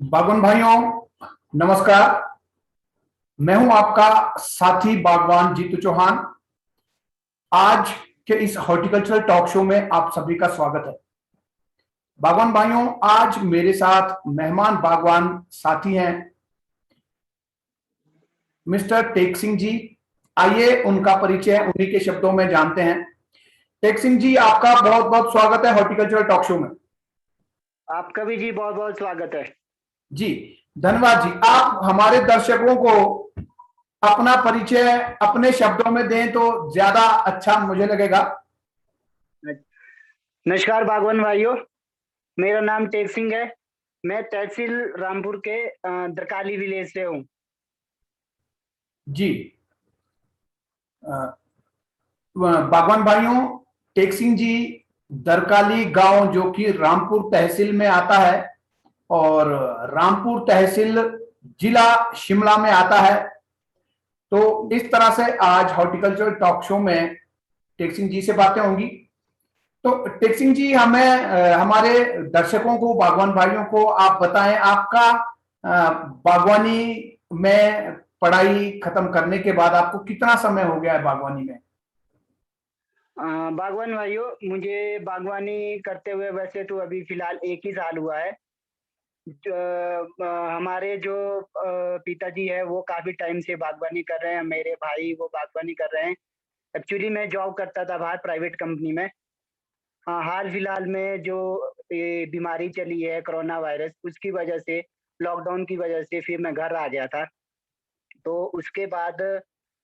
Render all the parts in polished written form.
बागवान भाइयों, नमस्कार। मैं हूं आपका साथी बागवान जीतू चौहान। आज के इस हॉर्टिकल्चरल टॉक शो में आप सभी का स्वागत है। बागवान भाइयों, आज मेरे साथ मेहमान बागवान साथी हैं मिस्टर टेक सिंह जी। आइए उनका परिचय उन्हीं के शब्दों में जानते हैं। टेक सिंह जी, आपका बहुत बहुत स्वागत है हॉर्टिकल्चरल टॉक शो में। आपका भी जी बहुत बहुत स्वागत है। जी, धन्यवाद जी। आप हमारे दर्शकों को अपना परिचय अपने शब्दों में दें तो ज्यादा अच्छा मुझे लगेगा। नमस्कार बागवान भाइयों, मेरा नाम टेक सिंह है। मैं तहसील रामपुर के दरकाली विलेज से हूँ। जी, बागवान भाइयों, टेक सिंह जी दरकाली गांव जो कि रामपुर तहसील में आता है और रामपुर तहसील जिला शिमला में आता है। तो इस तरह से आज हॉर्टिकल्चर टॉक शो में टेक सिंह जी से बातें होंगी। तो टेक सिंह जी, हमें हमारे दर्शकों को, बागवान भाइयों को आप बताएं, आपका बागवानी में पढ़ाई खत्म करने के बाद आपको कितना समय हो गया है बागवानी में? बागवान भाइयों, मुझे बागवानी करते हुए वैसे तो अभी फिलहाल 1 ही साल हुआ है। हमारे जो पिताजी है वो काफी टाइम से बागवानी कर रहे हैं, मेरे भाई वो बागवानी कर रहे हैं। एक्चुअली मैं जॉब करता था बाहर प्राइवेट कंपनी में। हाँ, हाल फिलहाल में जो ये बीमारी चली है कोरोना वायरस, उसकी वजह से, लॉकडाउन की वजह से फिर मैं घर आ गया था। तो उसके बाद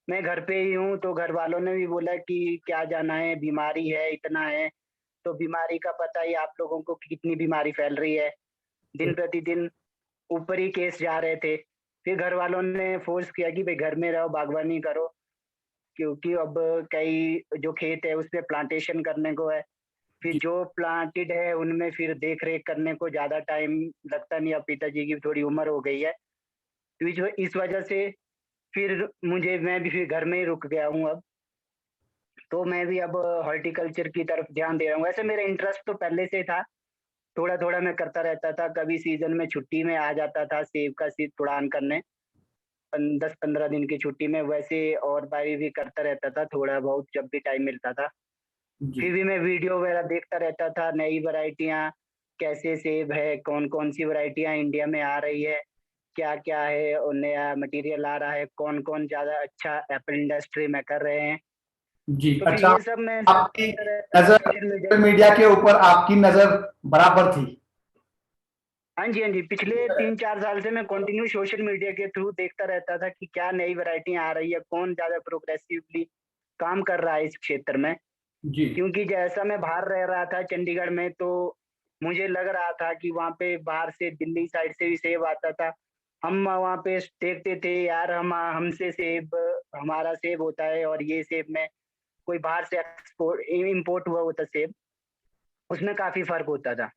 मैं घर पे ही हूँ, तो घर वालों ने भी बोला कि क्या जाना है, बीमारी है, इतना है। तो बीमारी का पता ही आप लोगों को कि कितनी बीमारी फैल रही है। दिन प्रतिदिन ऊपर ही केस जा रहे थे। फिर घर वालों ने फोर्स किया कि भाई घर में रहो, बागवानी करो, क्योंकि अब कई जो खेत है उसमें प्लांटेशन करने को है। फिर जी, जो प्लांटेड है उनमें फिर देख रेख करने को ज्यादा टाइम लगता नहीं। अब पिताजी की थोड़ी उम्र हो गई है, तो इस वजह से फिर मैं भी फिर घर में ही रुक गया हूँ अब। तो मैं भी अब हॉर्टिकल्चर की तरफ ध्यान दे रहा हूँ। वैसे मेरा इंटरेस्ट तो पहले से था, थोड़ा थोड़ा मैं करता रहता था। कभी सीजन में छुट्टी में आ जाता था सेब का सीड तुड़ान करने, 10-15 दिन की छुट्टी में। वैसे और बारी भी करता रहता था थोड़ा बहुत जब भी टाइम मिलता था। जी। फिर भी मैं वीडियो वगैरह देखता रहता था, नई वैरायटियाँ कैसे सेब है, कौन-कौन सी वैरायटियाँ इंडिया में आ रही है, क्या-क्या है और नया मटेरियल आ रहा है, कौन-कौन ज़्यादा अच्छा एप्पल इंडस्ट्री में कर रहे हैं। जी, तो फिर अच्छा। ये सब मैं सर्च आपकी करता रहता था नजर सोशल मीडिया सोशल पे। मीडिया के ऊपर आपकी नजर बराबर थी। हाँ जी, हाँ जी। पिछले 3-4 साल से मैं कंटिन्यू सोशल मीडिया के थ्रू देखता रहता था कि क्या नई वैरायटियाँ आ रही है, कौन ज़्यादा प्रोग्रेसिवली काम कर रहा है इस क्षेत्र में। जी, क्योंकि जैसा मैं बाहर रह रहा था चंडीगढ़ में, तो मुझे लग रहा था कि वहाँ पे बाहर से दिल्ली साइड से भी सेब आता था। हम वहाँ पे देखते थे यार, हम हमसे सेब, हमारा सेब होता है और ये सेब में कोई बाहर से इम्पोर्ट हुआ होता सेब, उसमें काफ़ी फ़र्क होता था।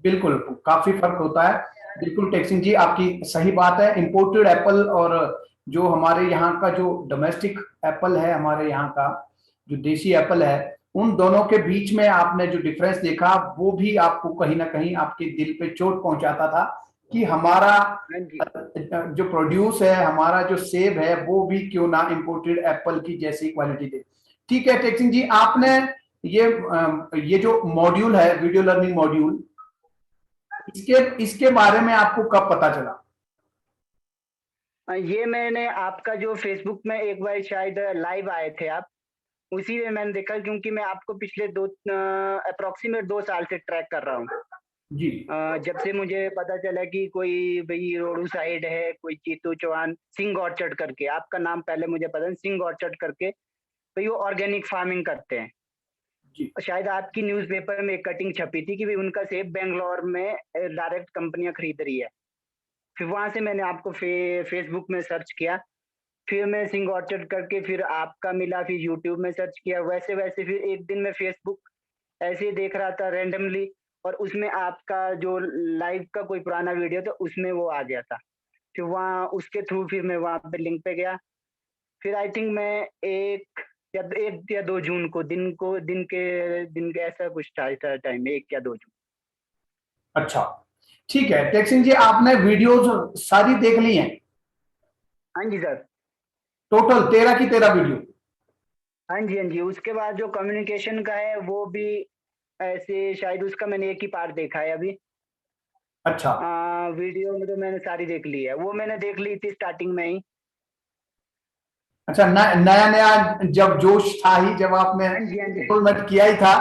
बिल्कुल, काफी फर्क होता है। बिल्कुल टेक सिंह जी, आपकी सही बात है। इंपोर्टेड एप्पल और जो हमारे यहाँ का जो डोमेस्टिक एप्पल है, हमारे यहाँ का जो देसी एप्पल है, उन दोनों के बीच में आपने जो डिफरेंस देखा वो भी आपको कहीं ना कहीं आपके दिल पे चोट पहुंचाता था कि हमारा हाँ जी। जो प्रोड्यूस है, हमारा जो सेब है, वो भी क्यों ना इंपोर्टेड एप्पल की जैसी क्वालिटी दे। ठीक है टेक सिंह जी, हाँ आपने जी। ये जो मॉड्यूल है, वीडियो लर्निंग मॉड्यूल, इसके इसके बारे में आपको कब पता चला? ये मैंने आपका जो फ़ेसबुक में एक बार शायद लाइव आए थे आप, उसी में मैंने देखा, क्योंकि मैं आपको पिछले एप्रोक्सिमेट 2 साल से ट्रैक कर रहा हूँ। जी, जब से मुझे पता चला कि कोई भई रोडू साइड है, कोई जीतू चौहान, सिंह ऑर्चर्ड करके, आपका नाम पहले मुझे पता नहीं, सिंह ऑर्चर्ड करके, भई वो ऑर्गेनिक फार्मिंग करते हैं। जी। शायद आपकी न्यूज़पेपर में एक कटिंग छपी थी कि भई उनका सेब बैंगलोर में डायरेक्ट कंपनियाँ खरीद रही है। फिर वहाँ से मैंने आपको फ़ेसबुक में सर्च किया, फिर मैं सिंह ऑर्चर्ड करके फिर आपका मिला, फिर यूट्यूब में सर्च किया, वैसे-वैसे फिर एक दिन मैं फ़ेसबुक ऐसे ही देख रहा था रैंडमली, और उसमें आपका जो लाइव का कोई पुराना वीडियो था उसमें वो आ गया था। फिर वहाँ उसके थ्रू फिर मैं वहाँ पे लिंक पे गया। फिर आई थिंक मैं 1 या 2 जून को दिन के ऐसा कुछ था, ऐसा टाइम 1 या 2 जून। अच्छा, ठीक है टेक सिंह जी, आपने वीडियोस सारी देख ली हैं? हाँ जी सर। टोटल 13 की 13 वीडियो? हाँ जी, हाँ जी। उसके बाद जो कम्युनिकेशन का है वो भी ऐसे शायद उसका मैंने एक ही पार्ट देखा है अभी। अच्छा। वीडियो में तो मैंने सारी देख ली है, वो मैंने देख ली थी स्टार्टिंग में ही। अच्छा, नया नया जब जोश था ही, जब आपने हाँ जी, हाँ जी। एनरोलमेंट किया ही था,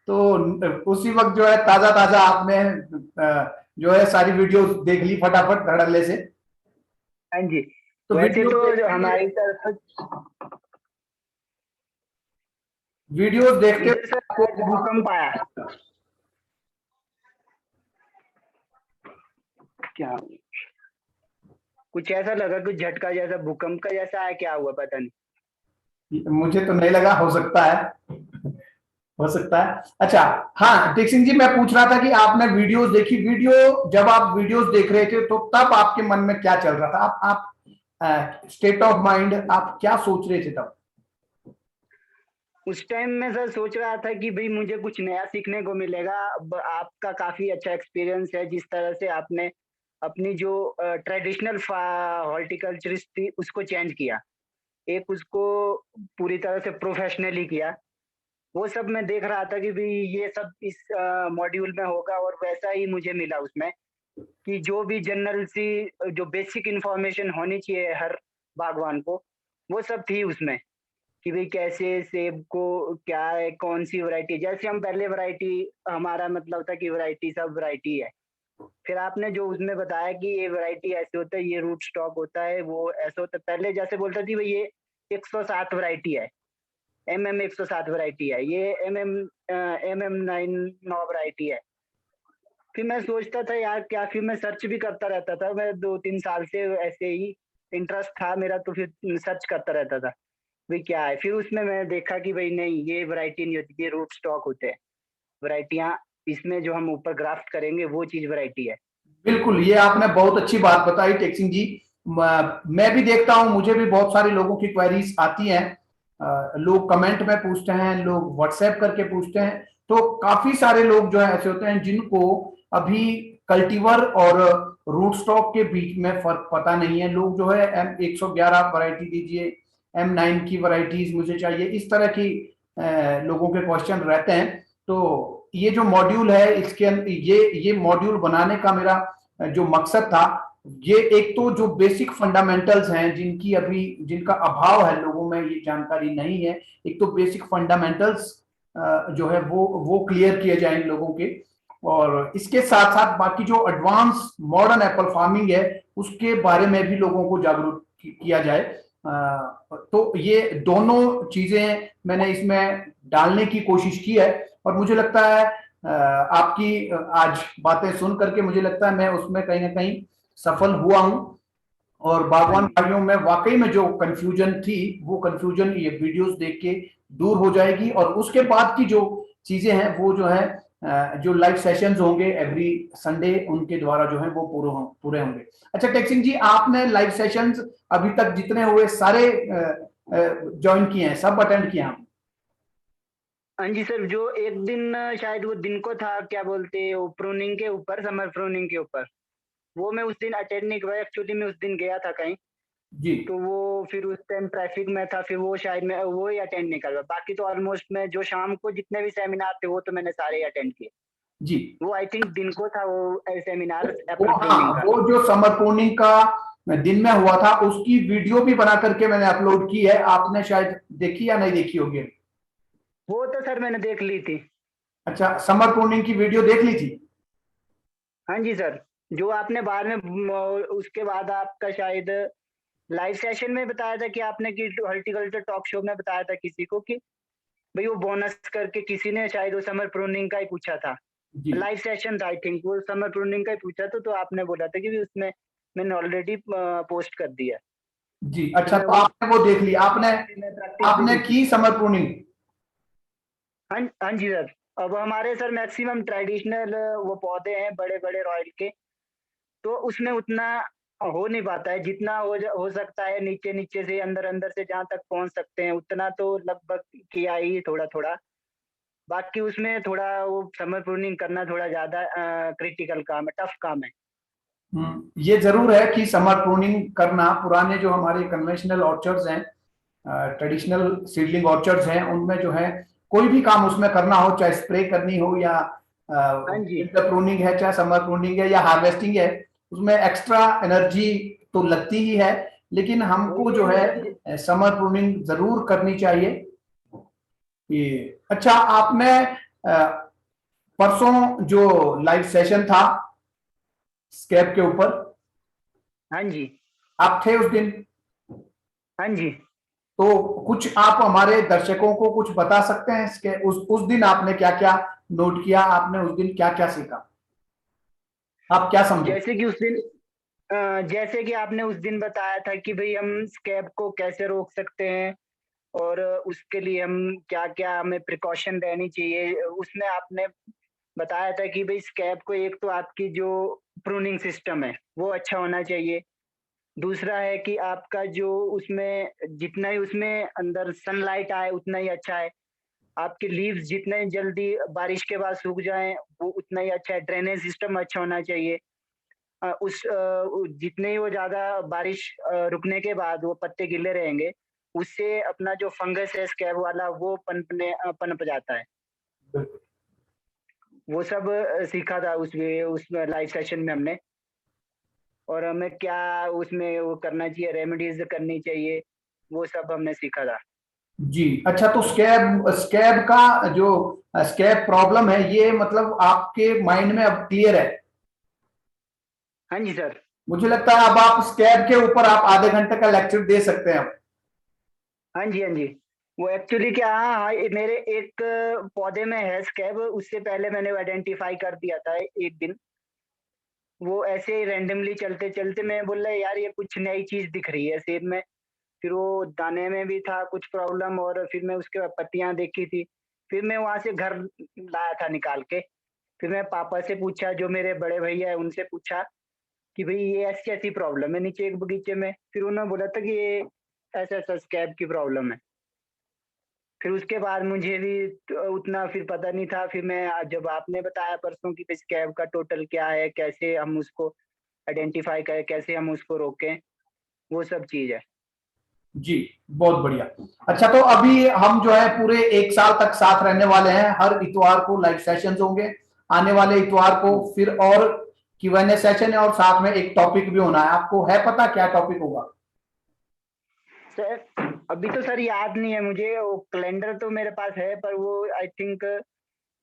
तो उसी वक्त जो है ताजा ताजा आपने जो है सारी वीडियो देख ली फटाफट धड़ल्ले से। हाँ जी। तो वैसे वीडियो तो जो देखते हुए, हमारी तरफ वीडियोस देखते इधर हुए सर आज आपको भूकंप आया। क्या कुछ ऐसा लगा, कुछ झटका जैसा भूकंप का जैसा है, क्या हुआ पता नहीं। मुझे तो नहीं लगा, हो सकता है, हो सकता है। अच्छा, हाँ टेक सिंह जी, मैं पूछ रहा था कि आपने वीडियोस देखी, वीडियो जब आप वीडियोस देख रहे थे तो तब आपके मन में क्या चल रहा था? आप स्टेट ऑफ माइंड, आप क्या सोच रहे थे तब? उस टाइम में सर सोच रहा था कि भाई मुझे कुछ नया सीखने को मिलेगा। अब आपका काफी अच्छा एक्सपीरियंस है, जिस तरह से आपने अपनी जो ट्रेडिशनल हॉर्टिकल्चरिस्ट थी उसको चेंज किया, एक उसको पूरी तरह से प्रोफेशनली किया। वो सब मैं देख रहा था कि भाई ये सब इस मॉड्यूल में होगा, और वैसा ही मुझे मिला उसमें कि जो भी जनरल सी जो बेसिक इंफॉर्मेशन होनी चाहिए हर बागवान को, वो सब थी उसमें। कि भाई कैसे सेब को क्या है, कौन सी वैरायटी, जैसे हम पहले वैरायटी, हमारा मतलब था कि वैरायटी सब वैरायटी है। फिर आपने जो उसमें बताया कि ये वैरायटी ऐसे होता है, ये रूट स्टॉक होता है, वो ऐसा होता है। पहले जैसे बोलता थी भाई ये 107 वैरायटी है, MM 107 वैरायटी है, ये MM9 9 वैरायटी है। फिर मैं सोचता था यार क्या, फिर मैं सर्च भी करता रहता था, मैं 2-3 साल से ऐसे ही इंटरेस्ट था मेरा, तो फिर सर्च करता रहता था भाई क्या है। फिर उसमें मैंने देखा कि भाई नहीं, ये वैरायटी नहीं होती, ये रूट स्टॉक होते हैं वैरायटियां। इसमें जो हम ऊपर ग्राफ्ट करेंगे वो चीज वैरायटी है। बिल्कुल, ये आपने बहुत अच्छी बात बताई टेक सिंह जी। मैं भी देखता हूं, मुझे भी बहुत सारी लोगों की क्वेरीज आती हैं। लोग कमेंट में पूछते हैं, लोग व्हाट्सएप करके पूछते हैं। तो काफी सारे लोग जो है ऐसे होते हैं जिनको अभी कल्टीवर और रूट स्टॉक के बीच में फर्क पता नहीं है। लोग जो है M111 वैरायटी दीजिए, M9 की वैरायटीज मुझे चाहिए, इस तरह की लोगों के क्वेश्चन रहते हैं। तो ये जो मॉड्यूल है, इसके ये मॉड्यूल बनाने का मेरा जो मकसद था, ये एक तो जो बेसिक फंडामेंटल्स हैं जिनकी अभी जिनका अभाव है, लोगों में ये जानकारी नहीं है, एक तो बेसिक फंडामेंटल्स जो है वो क्लियर किए जाए इन लोगों के। और इसके साथ साथ बाकी जो एडवांस मॉडर्न एप्पल फार्मिंग है उसके बारे में भी लोगों को जागरूक किया जाए। तो ये दोनों चीजें मैंने इसमें डालने की कोशिश की है, और मुझे लगता है आपकी आज बातें सुन करके मुझे लगता है मैं उसमें कहीं ना कहीं सफल हुआ हूं। और हाँ बागवान जी। भाइयों में वाकई में जो कंफ्यूजन थी, वो कंफ्यूजन ये वीडियोस देख के दूर हो जाएगी। और उसके बाद की जो चीजें हैं वो जो है जो लाइव सेशंस होंगे एवरी संडे, उनके द्वारा जो है वो पूरे होंगे। अच्छा टेक सिंह जी, आपने लाइव सेशंस अभी तक जितने हुए सारे ज्वाइन किए हैं, सब अटेंड किए हैं? हाँ जी सर, जो एक दिन शायद वो दिन को था, क्या बोलते हैं वो, प्रूनिंग के ऊपर, समर प्रूनिंग के ऊपर, वो मैं उस दिन अटेंड नहीं किया। एक्चुअली मैं उस दिन गया था कहीं, जी तो वो फिर उस टाइम ट्रैफिक में था, फिर वो शायद मैं वो ही अटेंड नहीं कर पाया। बाकी तो ऑलमोस्ट मैं जो शाम को जितने भी सेमिनार थे वो तो मैंने सारे ही अटेंड किए। जी। वो आई थिंक दिन को था वो सेमिनार वो एप्पल प्रूनिंग हाँ, का। वो जो समर प्रूनिंग का दिन में हुआ था उसकी वीडियो भी बना करके मैंने अपलोड की है, आपने शायद देखी या नहीं देखी होगी। वो तो सर मैंने देख ली थी। अच्छा, समर प्रूनिंग की वीडियो देख ली थी? हाँ जी सर। जो आपने बाद में उसके बाद आपका शायद लाइव सेशन में बताया था कि आपने कि हॉर्टिकल्चर टॉक शो में बताया था किसी को कि भाई वो बोनस करके किसी ने शायद वो समर प्रूनिंग का ही पूछा था। जी लाइव सेशन था आई थिंक, वो समर प्रूनिंग का ही पूछा था, तो आपने बोला था कि भी उसमें मैंने ऑलरेडी पोस्ट कर दिया। जी। तो अच्छा, मैं तो वो आपने वो देख लिया, आपने मैं प्रैक्टिस भी आपने की थी। की समर प्रूनिंग? हाँ हाँ जी सर। अब हमारे सर मैक्सिमम ट्रेडिशनल वो पौधे हैं बड़े बड़े रॉयल के, तो उसमें उतना हो नहीं पाता है, जितना हो सकता है नीचे नीचे से अंदर अंदर से जहाँ तक पहुंच सकते हैं उतना तो लगभग किया ही थोड़ा थोड़ा। बाकी उसमें थोड़ा वो समर प्रूनिंग करना थोड़ा ज्यादा क्रिटिकल काम है, टफ काम है। ये जरूर है कि समर प्रूनिंग करना, पुराने जो हमारे कन्वेंशनल ऑर्चर्ड्स हैं, ट्रेडिशनल सीडलिंग ऑर्चर्ड्स हैं, उनमें जो है कोई भी काम उसमें करना हो, चाहे स्प्रे करनी हो या हाँ जी। विंटर प्रूनिंग है, चाहे समर प्रूनिंग है या हार्वेस्टिंग है, उसमें एक्स्ट्रा एनर्जी तो लगती ही है, लेकिन हमको वही जो है। है समर प्रूनिंग जरूर करनी चाहिए। ये अच्छा, आपने परसों जो लाइव सेशन था स्कैब के ऊपर, हाँ जी। आप थे उस दिन? हाँ जी। तो कुछ आप हमारे दर्शकों को कुछ बता सकते हैं इसके, उस दिन आपने क्या क्या नोट किया, आपने उस दिन क्या क्या सीखा, आप क्या समझे? जैसे कि उस दिन जैसे कि आपने उस दिन बताया था कि भाई हम स्कैब को कैसे रोक सकते हैं और उसके लिए हम क्या-क्या हमें प्रिकॉशन लेनी चाहिए। उसमें आपने बताया था कि भाई स्कैब को एक तो आपकी जो प्रूनिंग सिस्टम है, वो अच्छा होना चाहिए। दूसरा है कि आपका जो उसमें जितना ही उसमें अंदर सनलाइट आए उतना ही अच्छा है। आपके लीव्स जितने जल्दी बारिश के बाद सूख जाएँ, वो उतना ही अच्छा है। ड्रेनेज सिस्टम अच्छा होना चाहिए। जितने ही वो ज़्यादा बारिश रुकने के बाद वो पत्ते गीले रहेंगे, उससे अपना जो फंगस है स्कैब वाला वो पनप जाता है। बिल्कुल। वो सब सीखा था उसमें लाइव सेशन में हमने। और हमें क्या उसमें वो करना चाहिए, रेमेडीज़ करनी चाहिए, वो सब हमने सीखा था। जी, अच्छा, तो स्कैब स्कैब का जो स्कैब प्रॉब्लम है, ये मतलब आपके माइंड में अब क्लियर है? हाँ जी सर। मुझे लगता है अब आप स्कैब के ऊपर आप आधे घंटे का लेक्चर दे सकते हैं अब। हाँ जी, हाँ जी। वो एक्चुअली क्या, हाँ, ये मेरे एक पौधे में है स्कैब, उससे पहले मैंने आइडेंटिफ़ाई कर दिया था एक दिन। वो ऐसे ही रैंडमली चलते-चलते मैं बोला यार ये कुछ नई चीज़ दिख रही है सेब में। फिर वो दाने में भी था कुछ प्रॉब्लम और फिर मैं उसके बाद पत्तियाँ देखी थी। फिर मैं वहाँ से घर लाया था निकाल के। फिर मैं पापा से पूछा, जो मेरे बड़े भैया हैं उनसे पूछा कि भई ये ऐसी-ऐसी प्रॉब्लम है नीचे एक बगीचे में। फिर उन्होंने बोला था कि ये ऐसा-ऐसा स्कैब की प्रॉब्लम है। फिर उसके बाद मुझे भी उतना फिर पता नहीं था। फिर मैं जब आपने बताया परसों कि स्कैब का टोटल क्या है, कैसे हम उसको आइडेंटिफ़ाई करें, कैसे हम उसको रोकें, वो सब चीज़ है। जी, बहुत बढ़िया। अच्छा, तो अभी हम जो है पूरे 1 साल तक साथ रहने वाले हैं, हर इतवार को लाइव सेशंस होंगे, आने वाले इतवार को हुँ। फिर और Q&A सेशन है और साथ में एक टॉपिक भी होना है। आपको है पता क्या टॉपिक होगा? सर, अभी तो सर याद नहीं है मुझे, वो कैलेंडर तो मेरे पास है पर वो आई थिंक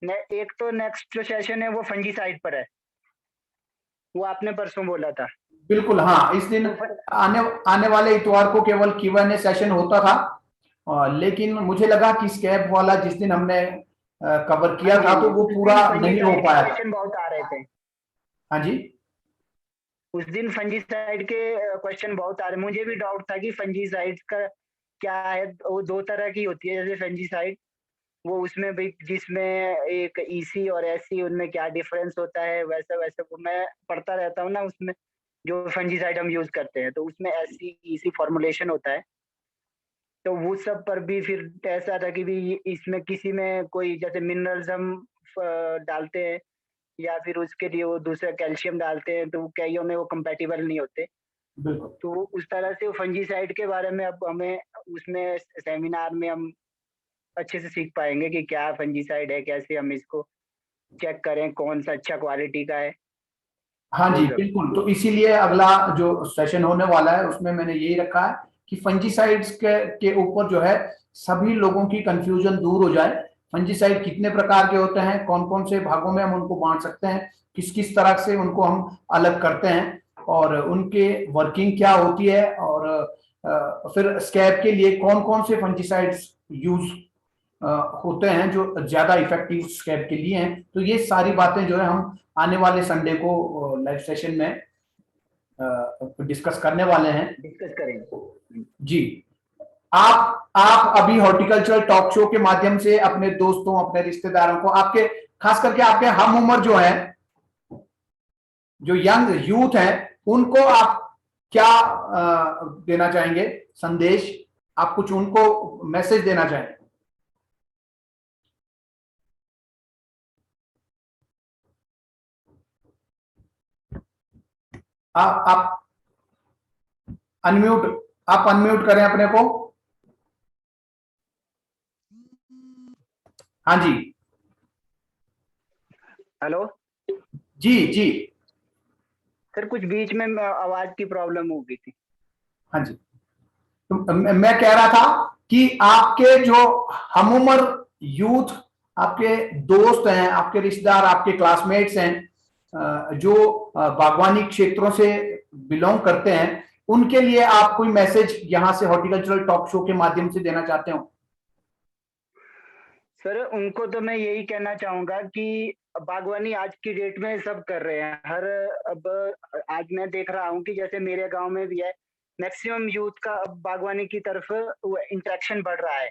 ने एक तो नेक्स्ट जो सेशन है वो फंजीसाइड पर है। वो आपने परसों बोला था। बिल्कुल, हाँ, इस दिन तो फ आने आने वाले इतवार को केवल Q&A सेशन होता था, लेकिन मुझे लगा कि स्कैब वाला जिस दिन हमने कवर हाँ किया जी, हाँ था जी। तो वो उस पूरा दिन नहीं हो फंजीसाइड के पाया था। क्वेश्चन बहुत आ रहे थे। हाँ जी। उस दिन फंजीसाइड के क्वेश्चन बहुत आ रहे, मुझे भी डाउट था कि फंजीसाइड का क्या है। वो 2 तरह की होती है जैसे फंजीसाइड, वो उसमें भी जिसमें एक ईसी और एससी उनमें क्या डिफरेंस होता है, वैसा-वैसा वो मैं पढ़ता रहता हूँ ना उसमें, जो फंजीसाइड हम यूज़ करते हैं, तो उसमें एससी, ईसी फॉर्मूलेशन होता है। तो वो सब पर भी फिर ऐसा था कि भी इसमें किसी में कोई जैसे मिनरल्स हम डालते हैं या फिर उसके लिए वो दूसरा कैल्शियम डालते हैं, तो वो कइयों में वो कंपैटिबल नहीं होते। बिल्कुल। तो उस तरह से वो फंजीसाइड के बारे में अब हमें उसमें सेमिनार में हम अच्छे से सीख पाएँगे कि क्या फंजीसाइड है, कैसे हम इसको चेक करें, कौन-सा अच्छा क्वालिटी का है, हाँ वो जी, सब। बिल्कुल। तो इसीलिए अगला जो सेशन होने वाला है उसमें मैंने यही रखा है कि फंजीसाइड्स के ऊपर जो है सभी लोगों की कंफ्यूजन दूर हो जाए। फंजीसाइड कितने प्रकार के होते हैं, कौन-कौन से भागों में हम उनको बांट सकते हैं, किस-किस तरह से उनको हम अलग करते हैं और उनके वर्किंग क्या होती है, और फिर स्कैब के लिए कौन-कौन से फंजीसाइड्स यूज होते हैं जो ज्यादा इफेक्टिव स्कैब के लिए हैं। तो ये सारी बातें जो है हम आने वाले संडे को लाइव सेशन में डिस्कस करने वाले हैं। डिस्कस करेंगे। जी, आप अभी हॉर्टिकल्चरल टॉक शो के माध्यम से अपने दोस्तों, अपने रिश्तेदारों को, आपके खास करके आपके हम उम्र जो है, जो यंग यूथ है, उनको आप क्या देना चाहेंगे संदेश? आप कुछ उनको मैसेज देना चाहेंगे? आप अनम्यूट आप अनम्यूट करें अपने को। हाँ जी। हेलो जी जी। सर, कुछ बीच में आवाज की प्रॉब्लम हो गई थी। हाँ जी, तो मैं कह रहा था कि आपके जो हमउम्र यूथ, आपके दोस्त हैं, आपके रिश्तेदार, आपके क्लासमेट्स हैं, जो बागवानी क्षेत्रों से बिलोंग करते हैं, उनके लिए आप कोई मैसेज यहां से हॉर्टिकल्चरल टॉक शो के माध्यम से देना चाहते हो? सर, उनको तो मैं यही कहना चाहूंगा कि बागवानी आज की डेट में सब कर रहे हैं। अब आज मैं देख रहा हूँ कि जैसे मेरे गांव में भी है, मैक्सिमम यूथ का अब बागवानी की तरफ इंटरेक्शन बढ़ रहा है,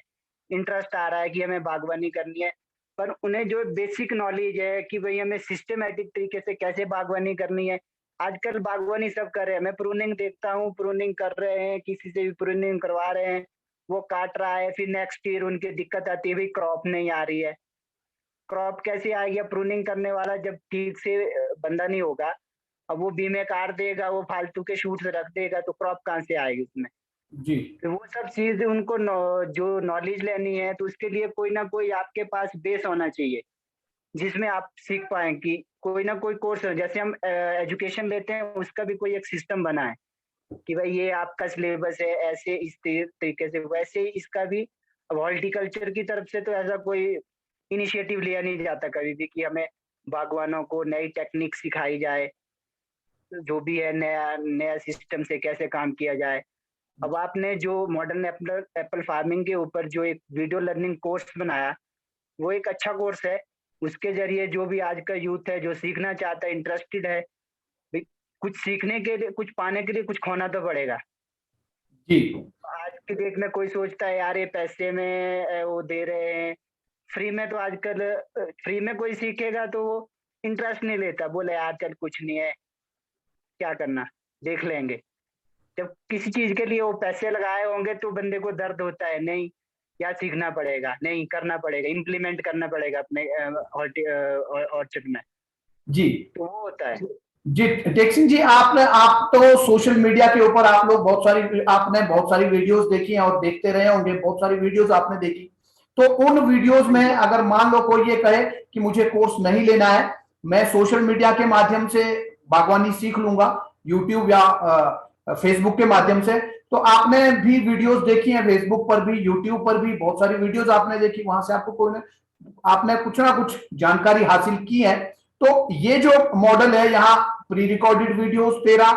इंटरेस्ट आ रहा है कि हमें बागवानी करनी है। पर उन्हें जो बेसिक नॉलेज है कि भाई हमें सिस्टमेटिक तरीके से कैसे बागवानी करनी है, आजकल बागवानी सब कर रहे हैं। मैं प्रूनिंग देखता हूँ, प्रूनिंग कर रहे हैं, किसी से भी प्रूनिंग करवा रहे हैं, वो काट रहा है, फिर नेक्स्ट ईयर उनकी दिक्कत आती है, भाई क्रॉप नहीं आ रही है। क्रॉप कैसे आएगी? प्रूनिंग करने वाला जब ठीक से बंदा नहीं होगा, अब वो बी में काट देगा, वो फालतू के शूट्स रख देगा, तो क्रॉप कहाँ से आएगी उसमें? जी तो वो सब चीज उनको जो नॉलेज लेनी है, तो उसके लिए कोई ना कोई आपके पास बेस होना चाहिए जिसमें आप सीख पाए कि कोई ना कोई कोर्स, जैसे हम एजुकेशन लेते हैं, उसका भी कोई एक सिस्टम बना है कि भाई ये आपका सिलेबस है, ऐसे इस तरीके से, वैसे ही इसका भी। अब हॉर्टिकल्चर की तरफ से तो ऐसा कोई इनिशिएटिव लिया नहीं जाता कभी भी कि हमें बागवानों को नई टेक्निक सिखाई जाए, जो भी है नया नया सिस्टम से कैसे काम किया जाए। अब आपने जो मॉडर्न एप्पल एप्पल फार्मिंग के ऊपर जो एक वीडियो लर्निंग कोर्स बनाया, वो एक अच्छा कोर्स है। उसके जरिए जो भी आज का यूथ है जो सीखना चाहता है, इंटरेस्टेड है, भाई कुछ सीखने के लिए, कुछ पाने के लिए कुछ खोना तो पड़ेगा। जी। आज की डेट में कोई सोचता है यार ये पैसे में वो दे रहे हैं, फ्री में तो आजकल फ्री में कोई सीखेगा तो वो इंटरेस्ट नहीं लेता, बोले यार चल कुछ नहीं है, क्या करना, देख लेंगे। जब किसी चीज के लिए वो पैसे लगाए होंगे तो बंदे को दर्द होता है, नहीं यार सीखना पड़ेगा, नहीं करना पड़ेगा, इम्प्लीमेंट करना पड़ेगा अपने ऑर्चर्ड में, जी तो वो होता है। जी। टेक सिंह जी, आप तो सोशल मीडिया के ऊपर आप लोग आपने बहुत सारी वीडियोस देखी हैं और देखते रहे होंगे, बहुत सारी वीडियोस आपने देखी। तो उन वीडियोस में अगर मान लो कोई ये कहे कि मुझे कोर्स नहीं लेना है, मैं सोशल मीडिया के माध्यम से बागवानी सीख लूंगा, यूट्यूब या फेसबुक के माध्यम से, तो आपने भी वीडियोस देखी हैं, फेसबुक पर भी, यूट्यूब पर भी बहुत सारी वीडियोस आपने देखी, वहां से आपको कोई आपने कुछ ना कुछ जानकारी हासिल की है। तो ये जो मॉडल है, यहाँ pre recorded videos 13,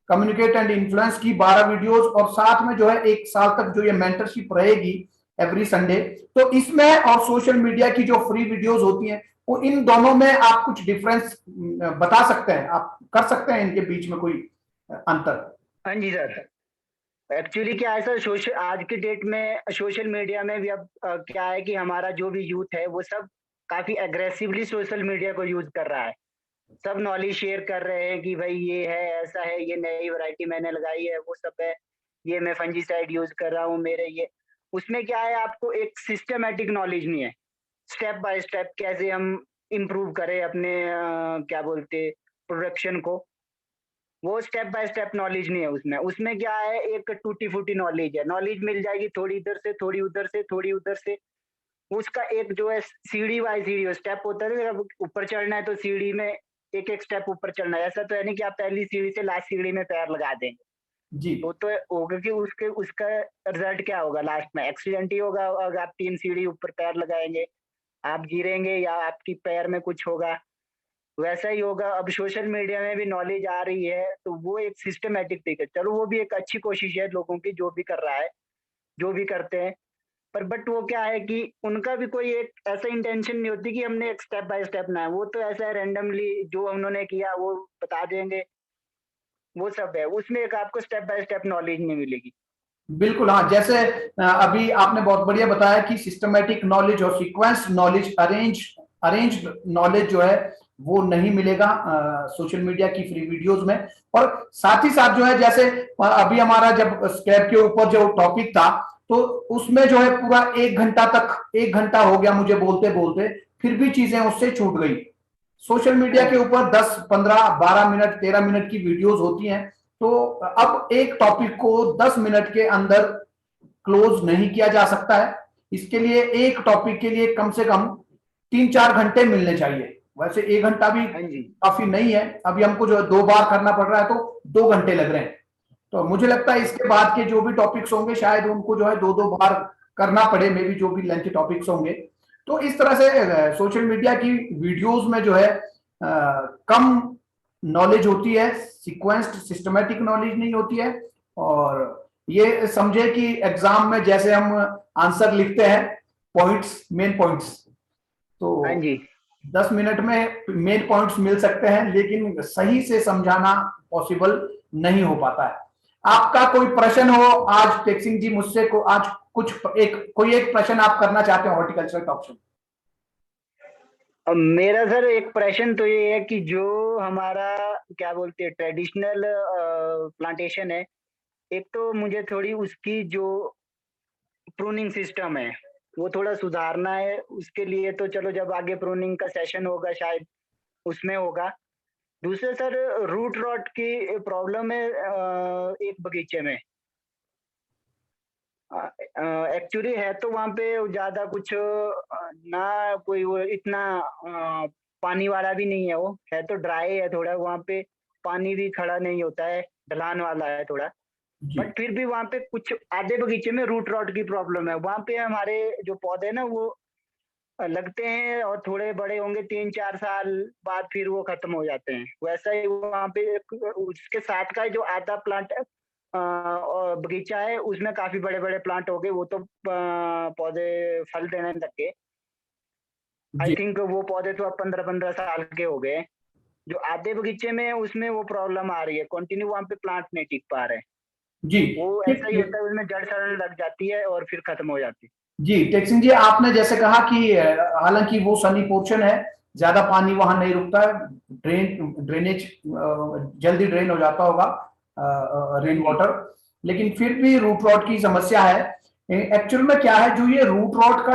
communicate and influence की 12 वीडियोस, और साथ में जो है 1 साल तक जो ये मेंटरशिप रहेगी एवरी संडे। तो इसमें और सोशल मीडिया की जो फ्री वीडियोस होती हैं, वो इन दोनों में आप कुछ डिफरेंस बता सकते हैं, आप कर सकते हैं इनके बीच में कोई अंतर? हाँ जी सर, एक्चुअली क्या है सर, सोशल आज की डेट में सोशल मीडिया में भी अब क्या है कि हमारा जो भी यूथ है वो सब काफी एग्रेसिवली सोशल मीडिया को यूज कर रहा है। सब नॉलेज शेयर कर रहे हैं कि भाई ये है, ऐसा है, ये नई वैरायटी मैंने लगाई है, वो सब है, ये मैं फंजीसाइड यूज कर रहा हूँ मेरे ये। उसमें क्या है, आपको एक सिस्टमेटिक नॉलेज नहीं है, स्टेप बाय स्टेप कैसे हम इम्प्रूव करें अपने क्या बोलते प्रोडक्शन को, वो स्टेप बाय स्टेप नॉलेज नहीं है उसमें। उसमें क्या है, एक टूटी फूटी नॉलेज है, नॉलेज मिल जाएगी थोड़ी इधर से, थोड़ी उधर से, थोड़ी उधर से। उसका एक जो है सीढ़ी बाय सीढ़ी स्टेप होता है, जब ऊपर चढ़ना है तो सीढ़ी में एक एक स्टेप ऊपर चढ़ना है। ऐसा तो है नहीं कि आप पहली सीढ़ी से लास्ट सीढ़ी में पैर लगा देंगे, जी तो होगा कि उसके उसका रिजल्ट क्या होगा, लास्ट में एक्सीडेंट ही होगा। अगर आप 3 सीढ़ी ऊपर पैर लगाएंगे, आप गिरेंगे या आपकी पैर में कुछ होगा, वैसा ही होगा। अब सोशल मीडिया में भी नॉलेज आ रही है, तो वो एक सिस्टमेटिक तरीके, चलो वो भी एक अच्छी कोशिश है लोगों की, जो भी कर रहा है, जो भी करते हैं। पर बट वो क्या है कि उनका भी कोई एक ऐसा इंटेंशन नहीं होती कि हमने एक स्टेप बाय स्टेप ना है, वो तो ऐसा है रैंडमली जो उन्होंने किया वो बता देंगे, वो सब है। उसमें एक आपको स्टेप बाय स्टेप नॉलेज नहीं मिलेगी। बिल्कुल। हाँ, जैसे अभी आपने बहुत बढ़िया बताया कि सिस्टमेटिक नॉलेज और सीक्वेंस नॉलेज, अरेंज नॉलेज जो है वो नहीं मिलेगा सोशल मीडिया की फ्री वीडियोस में। और साथ ही साथ जो है, जैसे अभी हमारा जब स्क्रैप के ऊपर जो टॉपिक था, तो उसमें जो है पूरा 1 घंटा तक, 1 घंटा हो गया मुझे बोलते बोलते, फिर भी चीजें उससे छूट गई। सोशल मीडिया के ऊपर 10, 15, 12 मिनट, 13 मिनट की वीडियोस होती हैं। तो अब एक टॉपिक को 10 मिनट के अंदर क्लोज नहीं किया जा सकता है। इसके लिए एक टॉपिक के लिए कम से कम 3-4 घंटे मिलने चाहिए। वैसे 1 घंटा भी हाँ जी। काफी नहीं है, अभी हमको जो 2 बार करना पड़ रहा है तो 2 घंटे लग रहे हैं। तो मुझे लगता है इसके बाद के जो भी टॉपिक्स होंगे शायद उनको जो है 2-2 बार करना पड़े, मे बी जो भी लेंथी टॉपिक्स होंगे। तो इस तरह से सोशल मीडिया की वीडियोस में जो है कम नॉलेज होती है, सीक्वेंस्ड सिस्टमैटिक नॉलेज नहीं होती है। और ये समझे कि एग्जाम में जैसे हम आंसर लिखते हैं, पॉइंट्स, मेन पॉइंट्स, तो हाँ जी। 10 मिनट में मेन पॉइंट्स मिल सकते हैं, लेकिन सही से समझाना पॉसिबल नहीं हो पाता है। आपका कोई प्रश्न हो आज टेक सिंह जी मुझसे को आज कोई एक प्रश्न आप करना चाहते हो हॉर्टिकल्चर टॉप से? अब मेरा सर एक प्रश्न तो ये है कि जो हमारा क्या बोलते हैं ट्रेडिशनल प्लांटेशन है, एक तो मुझे थोड़ी उसकी जो प्रूनिंग सिस्टम है वो थोड़ा सुधारना है। उसके लिए तो चलो जब आगे प्रूनिंग का सेशन होगा शायद उसमें होगा। दूसरे सर रूट रॉट की प्रॉब्लम है एक बगीचे में। एक्चुअली है तो वहाँ पे ज्यादा कुछ ना कोई वो इतना पानी वाला भी नहीं है, वो है तो ड्राई है थोड़ा, वहाँ पे पानी भी खड़ा नहीं होता है, ढलान वाला है थोड़ा। जी बट फिर भी वहाँ पे कुछ आधे बगीचे में रूट रॉट की प्रॉब्लम है। वहाँ पे हमारे जो पौधे ना वो लगते हैं और थोड़े बड़े होंगे 3-4 साल बाद फिर वो खत्म हो जाते हैं। वैसा ही वहाँ पे उसके साथ का जो आधा प्लांट और बगीचा है उसमें काफी बड़े बड़े प्लांट हो गए, वो तो पौधे फल देने लग गए। आई जी थिंक वो पौधे तो अब 15-15 साल के हो गए। जो आधे बगीचे में है उसमें वो प्रॉब्लम आ रही है, कंटिन्यू वहाँ पे प्लांट नहीं टिक पा रहे। जी वो ठीक ऐसा ही होता है, उसमें जड़ सड़ने लग जाती है और फिर खत्म हो जाती है। जी टेक सिंह जी, आपने जैसे कहा कि हालांकि वो सनी पोर्शन है, ज्यादा पानी वहां नहीं रुकता है, ड्रेनेज जल्दी ड्रेन हो जाता होगा, हाँ रेन जी। वाटर, लेकिन फिर भी रूट रॉट की समस्या है। एक्चुअल में क्या है, जो ये रूट रॉट का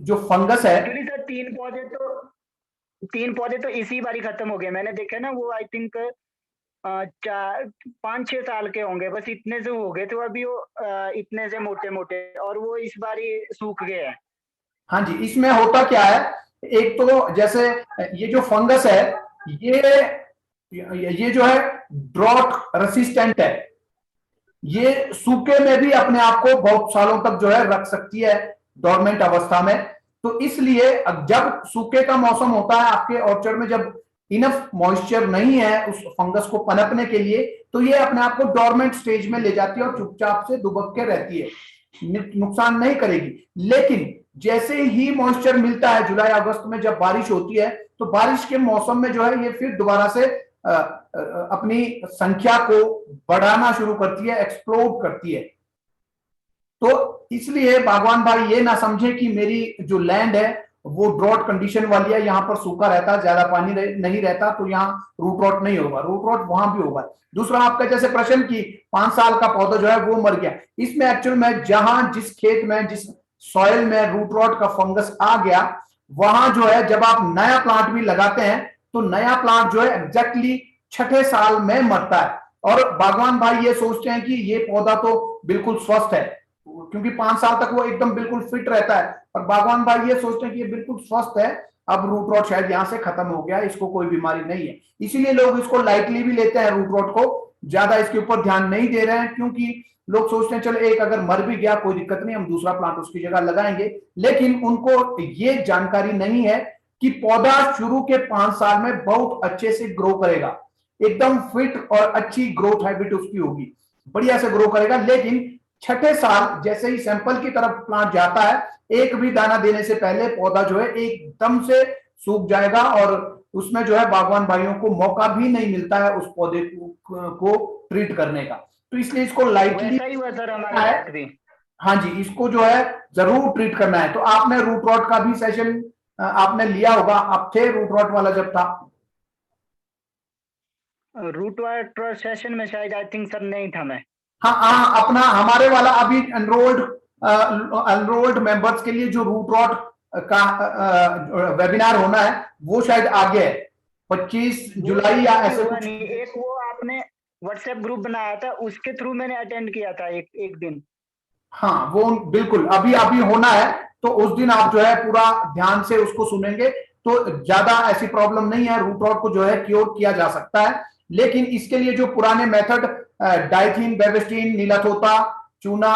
जो फंगस है। एक्चुअली सर तीन पौधे तो इसी बारी खत्म हो गए। मैंने देखा ना वो आई थिंक 4-5-6 साल के होंगे, बस इतने से हो गए थे अभी वो इतने से मोटे मोटे, और वो इस बारी सूख गए हैं। हाँ जी, इसमें होता क्या है, एक तो जैसे ये जो फंगस है, ये ये जो है ड्रॉट रेसिस्टेंट है, ये सूखे में भी अपने आप को बहुत सालों तक जो है रख सकती है डोरमेंट अवस्था में। तो इसलिए अब जब सूखे का मौसम होता है आपके ऑर्चर्ड में, जब इनफ मॉइस्चर नहीं है उस फंगस को पनपने के लिए, तो ये अपने आप को डोरमेंट स्टेज में ले जाती है और चुपचाप से दुबक के रहती है, नुकसान नहीं करेगी। लेकिन जैसे ही मॉइस्चर मिलता है जुलाई अगस्त में, जब बारिश होती है, तो बारिश के मौसम में जो है ये फिर दोबारा से अपनी संख्या को बढ़ाना शुरू करती है, एक्सप्लोड करती है। तो इसलिए बागवान भाई ये ना समझे कि मेरी जो लैंड है वो ड्रॉट कंडीशन वाली है, यहां पर सूखा रहता है, ज्यादा पानी नहीं रहता, तो यहाँ रूट रॉट नहीं होगा। रूट रॉट वहां भी होगा। दूसरा, आपका जैसे प्रश्न की 5 साल का पौधा जो है वो मर गया, इसमें एक्चुअल में जहां जिस खेत में जिस सॉइल में रूट रॉट का फंगस आ गया, वहां जो है जब आप नया प्लांट भी लगाते हैं तो नया प्लांट जो है एग्जैक्टली 6ठे साल में मरता है। और बागवान भाई ये सोचते हैं कि ये पौधा तो बिल्कुल स्वस्थ है, क्योंकि 5 साल तक वो एकदम बिल्कुल फिट रहता है, और बागवान भाई ये सोचते हैं कि ये बिल्कुल स्वस्थ है, अब रूट रॉट शायद यहां से खत्म हो गया, इसको कोई बीमारी नहीं है। इसीलिए लोग इसको लाइटली भी लेते हैं, रूट रॉट को ज्यादा इसके ऊपर ध्यान नहीं दे रहे हैं, क्योंकि लोग सोचते हैं चलो एक अगर मर भी गया कोई दिक्कत नहीं, हम दूसरा प्लांट उसकी जगह लगाएंगे। लेकिन उनको ये जानकारी नहीं है कि पौधा शुरू के 5 साल में बहुत अच्छे से ग्रो करेगा, एकदम फिट और अच्छी ग्रोथ हैबिट उसकी होगी, बढ़िया से ग्रो करेगा। लेकिन 6ठे साल जैसे ही सैंपल की तरफ प्लांट जाता है, एक भी दाना देने से पहले पौधा जो है एकदम से सूख जाएगा, और उसमें जो है बागवान भाइयों को मौका भी नहीं मिलता है उस पौधे को ट्रीट करने का। तो इसलिए इसको लाइटली वैसा ही हुआ सर हमारे है। साथ भी। हाँ जी, इसको जो है जरूर ट्रीट करना है। तो आपने रूट रॉट का भी सेशन आपने लिया होगा, आप थे रूट रॉट वाला जब था? रूट वाटर सेशन में शायद आई थिंक सर नहीं था मैं। हाँ हाँ, अपना हमारे वाला अभी एनरोल्ड मेंबर्स के लिए जो रूट रॉट का वेबिनार होना है, वो शायद आगे है 25 जुलाई या ऐसे हुआ कुछ। नहीं, एक वो आपने व्हाट्सएप ग्रुप बनाया था, उसके थ्रू मैंने अटेंड किया था एक दिन। हाँ वो बिल्कुल अभी अभी होना है, तो उस दिन आप जो है पूरा ध्यान से उसको सुनेंगे तो ज्यादा ऐसी प्रॉब्लम नहीं है, रूट रॉट को जो है क्योर किया जा सकता है। लेकिन इसके लिए जो पुराने मेथड डाइथीन, बेबिस्टिन, नीलाथोता, चूना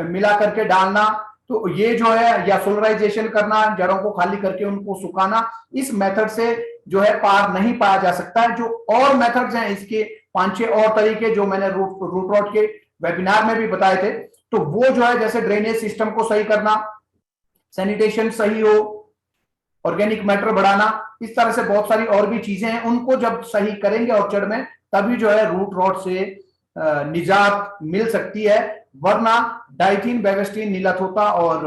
मिला करके डालना, तो ये जो है, या सोलराइजेशन करना, जड़ों को खाली करके उनको सुखाना, इस मेथड से जो है पार नहीं पाया जा सकता है। जो और मेथड्स हैं इसके 5-6 और तरीके जो मैंने रूट रॉट के वेबिनार में भी बताए थे, तो वो जो है जैसे ड्रेनेज सिस्टम को सही करना, सैनिटेशन सही हो, ऑर्गेनिक मैटर बढ़ाना, इस तरह से बहुत सारी और भी चीजें हैं, उनको जब सही करेंगे ऑर्चर्ड में तभी जो है रूट रॉट से निजात मिल सकती है। वरना डाइथीन, बेबिस्टिन, नीलाथोता और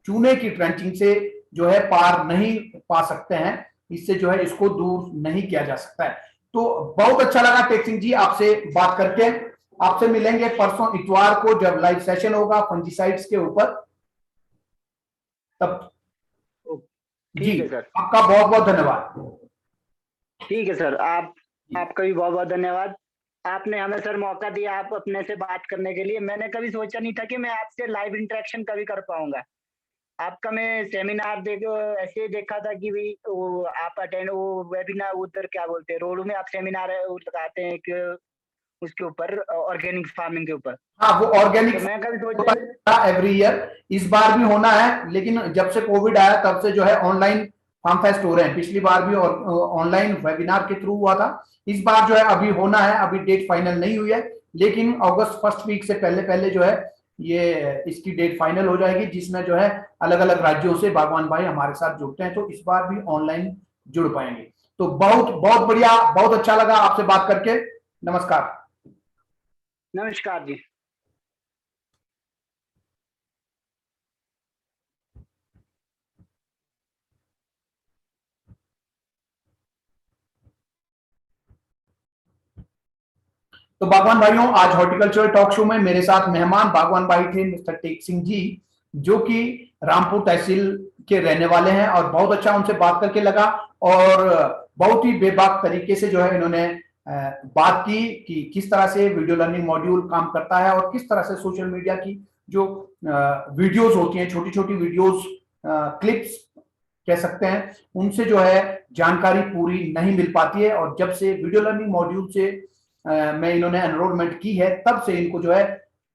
चूने की ट्रेंचिंग से जो है पार नहीं पा सकते हैं, इससे जो है इसको दूर नहीं किया जा सकता है। तो बहुत अच्छा लगा टेक सिंह जी आपसे बात करके। आपसे मिलेंगे परसों इतवार को जब लाइव सेशन होगा फंजीसाइड्स के ऊपर, तब। जी, ठीक है सर। आपका बहुत बहुत धन्यवाद। ठीक है सर, आपका भी बहुत बहुत धन्यवाद। आपने हमें सर मौका दिया आप अपने से बात करने के लिए। मैंने कभी सोचा नहीं था कि मैं आपसे लाइव इंटरेक्शन कभी कर पाऊंगा। आपका मैं सेमिनार ऐसे ही देखा था कि भाई वो आप अटेंड वो वेबिनार उधर क्या बोलते हैं रोड में आप सेमिनार लगाते हैं कि उसके ऊपर ऑर्गेनिक फार्मिंग के ऊपर। हाँ वो ऑर्गेनिक तो मैं कभी होता सोचा है एवरी ईयर, इस बार भी होना है, लेकिन जब से कोविड आया तब से जो है ऑनलाइन फार्म फेस्ट हो रहे हैं। पिछली बार भी ऑनलाइन वेबिनार के थ्रू हुआ था, इस बार जो है अभी होना है, अभी डेट फाइनल नहीं हुई है, लेकिन अगस्त फर्स्ट वीक से पहले पहले जो है ये इसकी डेट फाइनल हो जाएगी, जिसमें जो है अलग अलग राज्यों से बागवान भाई हमारे साथ जुड़ते हैं, तो इस बार भी ऑनलाइन जुड़ पाएंगे। तो बहुत बहुत बढ़िया, बहुत अच्छा लगा आपसे बात करके। नमस्कार। नमस्कार जी। तो बागवान भाइयों, आज हॉर्टिकल्चर टॉक शो में मेरे साथ मेहमान बागवान भाई थे मिस्टर टेक सिंह जी, जो कि रामपुर तहसील के रहने वाले हैं, और बहुत अच्छा उनसे बात करके लगा, और बहुत ही बेबाक तरीके से जो है इन्होंने बात की कि किस तरह से वीडियो लर्निंग मॉड्यूल काम करता है, और किस तरह से सोशल मीडिया की जो वीडियोस होती हैं, छोटी छोटी वीडियोस, क्लिप्स कह सकते हैं, उनसे जो है जानकारी पूरी नहीं मिल पाती है। और जब से वीडियो लर्निंग मॉड्यूल से में इन्होंने एनरोलमेंट की है, तब से इनको जो है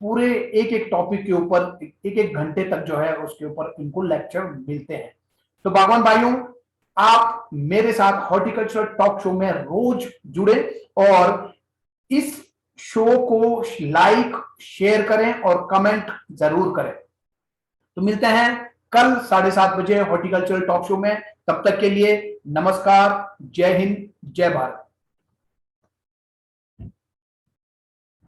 पूरे एक एक टॉपिक के ऊपर एक एक घंटे तक जो है उसके ऊपर इनको लेक्चर मिलते हैं। तो बागवान भाइयों, आप मेरे साथ हॉर्टिकल्चर टॉक शो में रोज जुड़े, और इस शो को लाइक, शेयर करें और कमेंट जरूर करें। तो मिलते हैं कल 7:30 बजे हॉर्टिकल्चर टॉक शो में। तब तक के लिए नमस्कार, जय हिंद, जय भारत।